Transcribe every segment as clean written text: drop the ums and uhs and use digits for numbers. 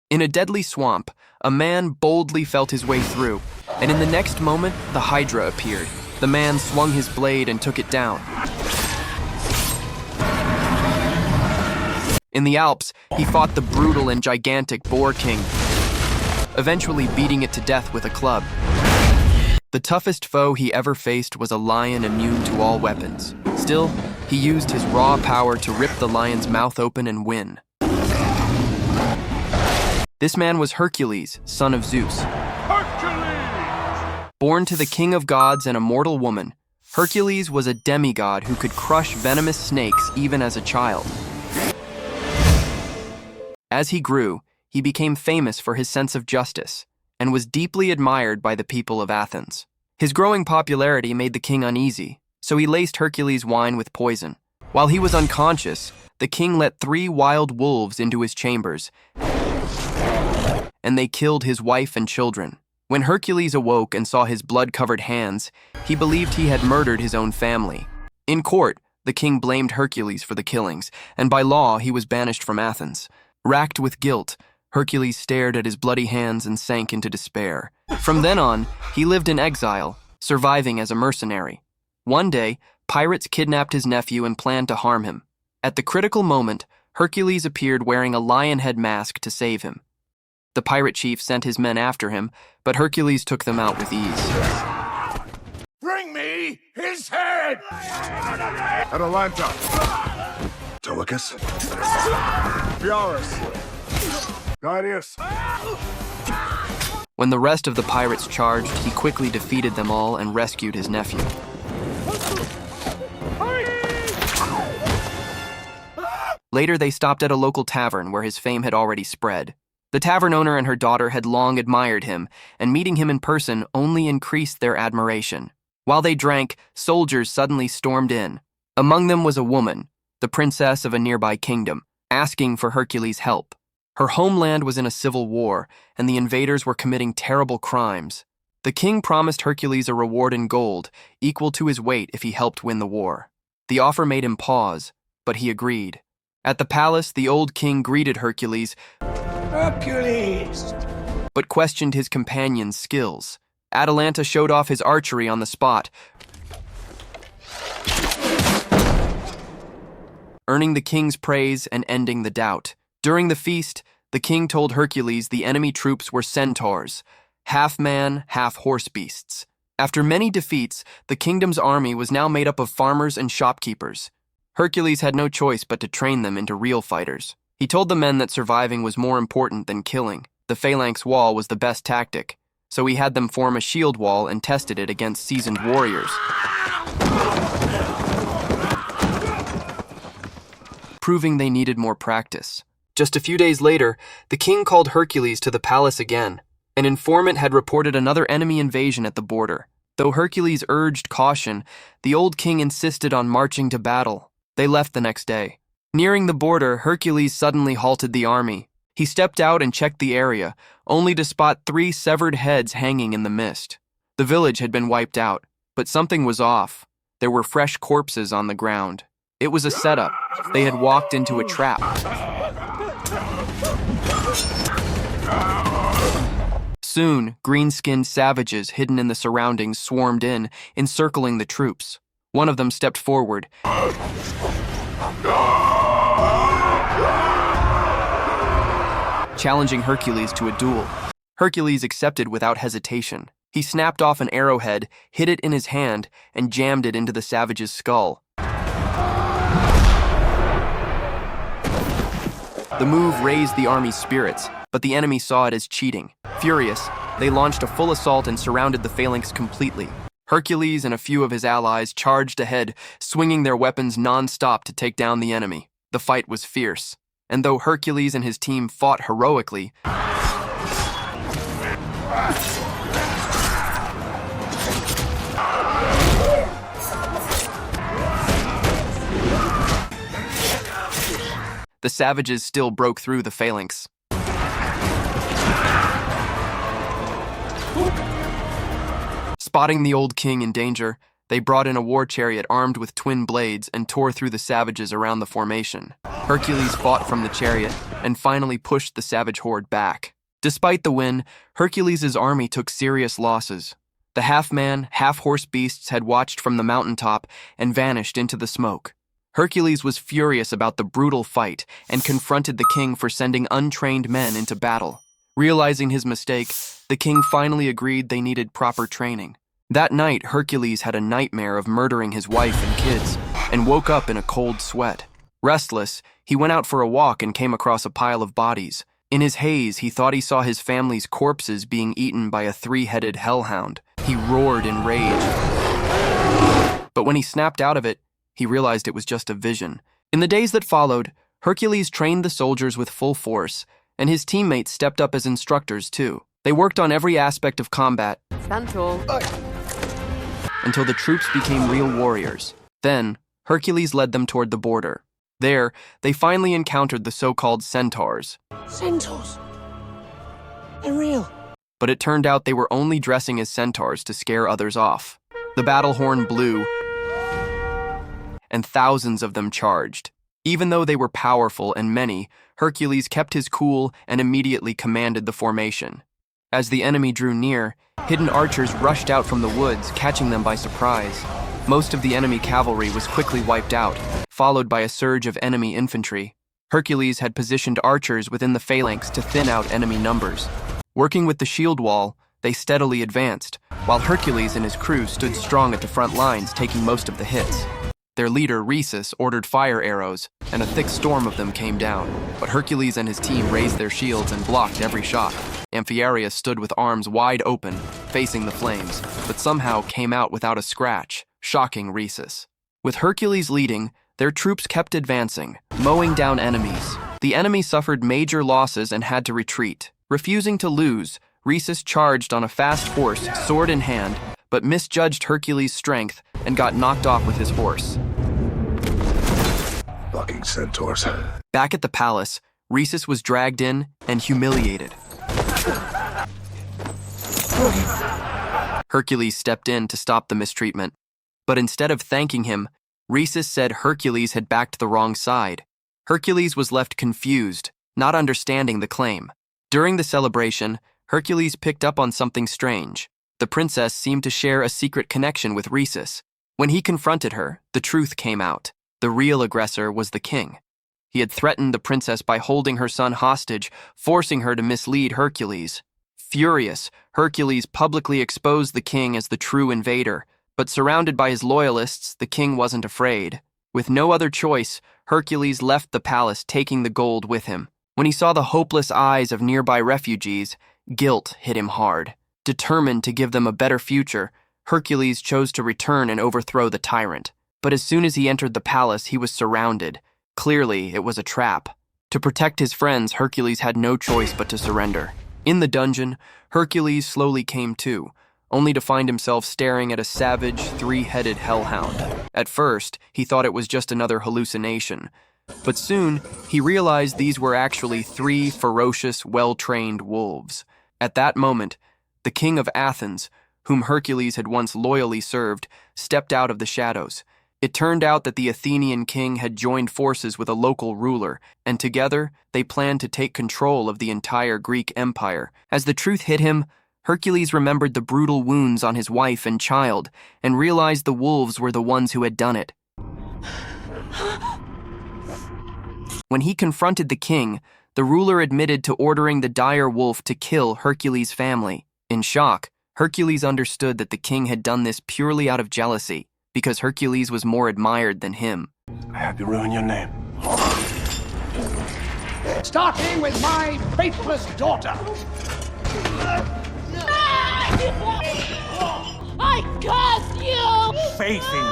In a deadly swamp, a man boldly felt his way through, and in the next moment, the Hydra appeared. The man swung his blade and took it down. In the Alps, he fought the brutal and gigantic Boar King, eventually beating it to death with a club. The toughest foe he ever faced was a lion immune to all weapons. Still, he used his raw power to rip the lion's mouth open and win. This man was Hercules, son of Zeus. Hercules! Born to the king of gods and a mortal woman, Hercules was a demigod who could crush venomous snakes even as a child. As he grew, he became famous for his sense of justice and was deeply admired by the people of Athens. His growing popularity made the king uneasy, so he laced Hercules' wine with poison. While he was unconscious, the king let 3 wild wolves into his chambers, and they killed his wife and children. When Hercules awoke and saw his blood-covered hands, he believed he had murdered his own family. In court, the king blamed Hercules for the killings, and by law, he was banished from Athens. Racked with guilt, Hercules stared at his bloody hands and sank into despair. From then on, he lived in exile, surviving as a mercenary. One day, pirates kidnapped his nephew and planned to harm him. At the critical moment, Hercules appeared wearing a lion head mask to save him. The pirate chief sent his men after him, but Hercules took them out with ease. Bring me his head! Atalanta! Telecus? Pyrrhus! Guidius! When the rest of the pirates charged, he quickly defeated them all and rescued his nephew. Later, they stopped at a local tavern where his fame had already spread. The tavern owner and her daughter had long admired him, and meeting him in person only increased their admiration. While they drank, soldiers suddenly stormed in. Among them was a woman, the princess of a nearby kingdom, asking for Hercules' help. Her homeland was in a civil war, and the invaders were committing terrible crimes. The king promised Hercules a reward in gold, equal to his weight if he helped win the war. The offer made him pause, but he agreed. At the palace, the old king greeted Hercules, but questioned his companion's skills. Atalanta showed off his archery on the spot, earning the king's praise and ending the doubt. During the feast, the king told Hercules the enemy troops were centaurs, half man, half horse beasts. After many defeats, the kingdom's army was now made up of farmers and shopkeepers. Hercules had no choice but to train them into real fighters. He told the men that surviving was more important than killing. The phalanx wall was the best tactic, so he had them form a shield wall and tested it against seasoned warriors, proving they needed more practice. Just a few days later, the king called Hercules to the palace again. An informant had reported another enemy invasion at the border. Though Hercules urged caution, the old king insisted on marching to battle. They left the next day. Nearing the border, Hercules suddenly halted the army. He stepped out and checked the area, only to spot 3 severed heads hanging in the mist. The village had been wiped out, but something was off. There were fresh corpses on the ground. It was a setup. They had walked into a trap. Soon, green-skinned savages hidden in the surroundings swarmed in, encircling the troops. One of them stepped forward, challenging Hercules to a duel. Hercules accepted without hesitation. He snapped off an arrowhead, hid it in his hand, and jammed it into the savage's skull. The move raised the army's spirits, but the enemy saw it as cheating. Furious, they launched a full assault and surrounded the phalanx completely. Hercules and a few of his allies charged ahead, swinging their weapons non-stop to take down the enemy. The fight was fierce, and though Hercules and his team fought heroically, the savages still broke through the phalanx. Spotting the old king in danger, They brought in a war chariot armed with twin blades and tore through the savages around the formation. Hercules fought from the chariot and finally pushed the savage horde back. Despite the win, Hercules' army took serious losses. The half-man, half-horse beasts had watched from the mountaintop and vanished into the smoke. Hercules was furious about the brutal fight and confronted the king for sending untrained men into battle. Realizing his mistake, the king finally agreed they needed proper training. That night, Hercules had a nightmare of murdering his wife and kids and woke up in a cold sweat. Restless, he went out for a walk and came across a pile of bodies. In his haze, he thought he saw his family's corpses being eaten by a three-headed hellhound. He roared in rage. But when he snapped out of it, he realized it was just a vision. In the days that followed, Hercules trained the soldiers with full force, and his teammates stepped up as instructors too. They worked on every aspect of combat until the troops became real warriors. Then, Hercules led them toward the border. There, they finally encountered the so-called centaurs. Centaurs? They're real. But it turned out they were only dressing as centaurs to scare others off. The battle horn blew, and thousands of them charged. Even though they were powerful and many, Hercules kept his cool and immediately commanded the formation. As the enemy drew near, hidden archers rushed out from the woods, catching them by surprise. Most of the enemy cavalry was quickly wiped out, followed by a surge of enemy infantry. Hercules had positioned archers within the phalanx to thin out enemy numbers. Working with the shield wall, they steadily advanced, while Hercules and his crew stood strong at the front lines, taking most of the hits. Their leader, Rhesus, ordered fire arrows, and a thick storm of them came down. But Hercules and his team raised their shields and blocked every shot. Amphiaraus stood with arms wide open, facing the flames, but somehow came out without a scratch, shocking Rhesus. With Hercules leading, their troops kept advancing, mowing down enemies. The enemy suffered major losses and had to retreat. Refusing to lose, Rhesus charged on a fast horse, sword in hand, but misjudged Hercules' strength and got knocked off with his horse. Fucking centaurs. Back at the palace, Rhesus was dragged in and humiliated. Hercules stepped in to stop the mistreatment, but instead of thanking him, Rhesus said Hercules had backed the wrong side. Hercules was left confused, not understanding the claim. During the celebration, Hercules picked up on something strange. The princess seemed to share a secret connection with Rhesus. When he confronted her, the truth came out. The real aggressor was the king. He had threatened the princess by holding her son hostage, forcing her to mislead Hercules. Furious, Hercules publicly exposed the king as the true invader, but surrounded by his loyalists, the king wasn't afraid. With no other choice, Hercules left the palace, taking the gold with him. When he saw the hopeless eyes of nearby refugees, guilt hit him hard. Determined to give them a better future, Hercules chose to return and overthrow the tyrant. But as soon as he entered the palace, he was surrounded. Clearly, it was a trap. To protect his friends, Hercules had no choice but to surrender. In the dungeon, Hercules slowly came to, only to find himself staring at a savage, three-headed hellhound. At first, he thought it was just another hallucination. But soon, he realized these were actually 3 ferocious, well-trained wolves. At that moment, the king of Athens, whom Hercules had once loyally served, stepped out of the shadows. It turned out that the Athenian king had joined forces with a local ruler, and together they planned to take control of the entire Greek empire. As the truth hit him, Hercules remembered the brutal wounds on his wife and child, and realized the wolves were the ones who had done it. When he confronted the king, the ruler admitted to ordering the dire wolf to kill Hercules' family. In shock, Hercules understood that the king had done this purely out of jealousy, because Hercules was more admired than him. I had to ruin your name. Starting with my faithless daughter. I curse you! Faith in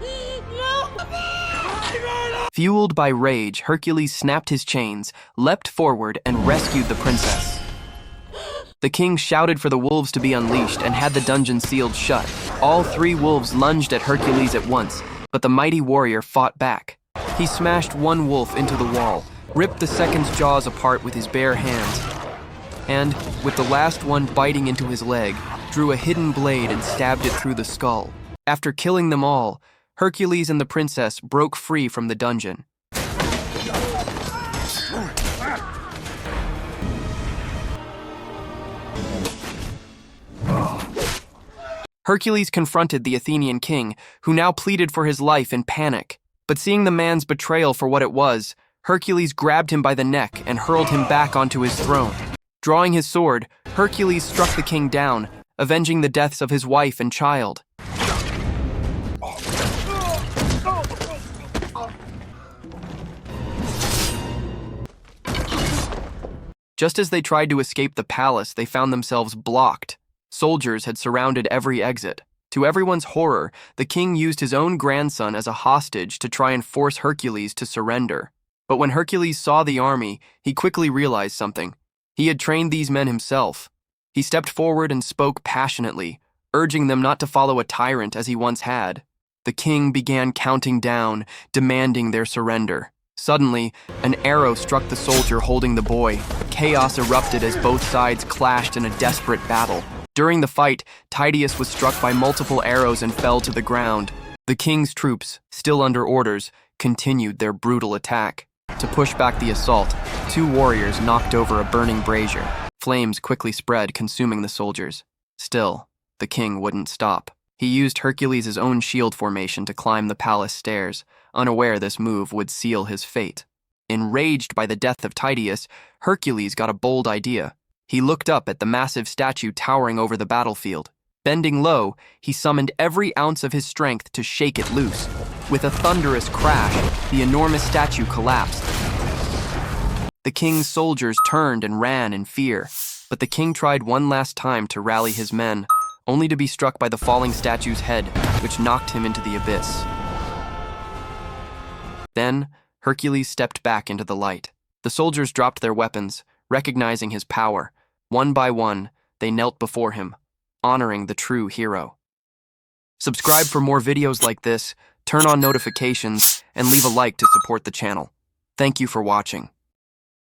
you. No! Fueled by rage, Hercules snapped his chains, leapt forward, and rescued the princess. The king shouted for the wolves to be unleashed and had the dungeon sealed shut. All 3 wolves lunged at Hercules at once, but the mighty warrior fought back. He smashed one wolf into the wall, ripped the second's jaws apart with his bare hands, and, with the last one biting into his leg, drew a hidden blade and stabbed it through the skull. After killing them all, Hercules and the princess broke free from the dungeon. Hercules confronted the Athenian king, who now pleaded for his life in panic. But seeing the man's betrayal for what it was, Hercules grabbed him by the neck and hurled him back onto his throne. Drawing his sword, Hercules struck the king down, avenging the deaths of his wife and child. Just as they tried to escape the palace, they found themselves blocked. Soldiers had surrounded every exit. To everyone's horror, the king used his own grandson as a hostage to try and force Hercules to surrender. But when Hercules saw the army, he quickly realized something. He had trained these men himself. He stepped forward and spoke passionately, urging them not to follow a tyrant as he once had. The king began counting down, demanding their surrender. Suddenly, an arrow struck the soldier holding the boy. Chaos erupted as both sides clashed in a desperate battle. During the fight, Tydeus was struck by multiple arrows and fell to the ground. The king's troops, still under orders, continued their brutal attack. To push back the assault, 2 warriors knocked over a burning brazier. Flames quickly spread, consuming the soldiers. Still, the king wouldn't stop. He used Hercules' own shield formation to climb the palace stairs, unaware this move would seal his fate. Enraged by the death of Tydeus, Hercules got a bold idea. He looked up at the massive statue towering over the battlefield. Bending low, he summoned every ounce of his strength to shake it loose. With a thunderous crash, the enormous statue collapsed. The king's soldiers turned and ran in fear, but the king tried one last time to rally his men, only to be struck by the falling statue's head, which knocked him into the abyss. Then, Hercules stepped back into the light. The soldiers dropped their weapons, recognizing his power. One by one, they knelt before him, honoring the true hero. Subscribe for more videos like this, turn on notifications, and leave a like to support the channel. Thank you for watching.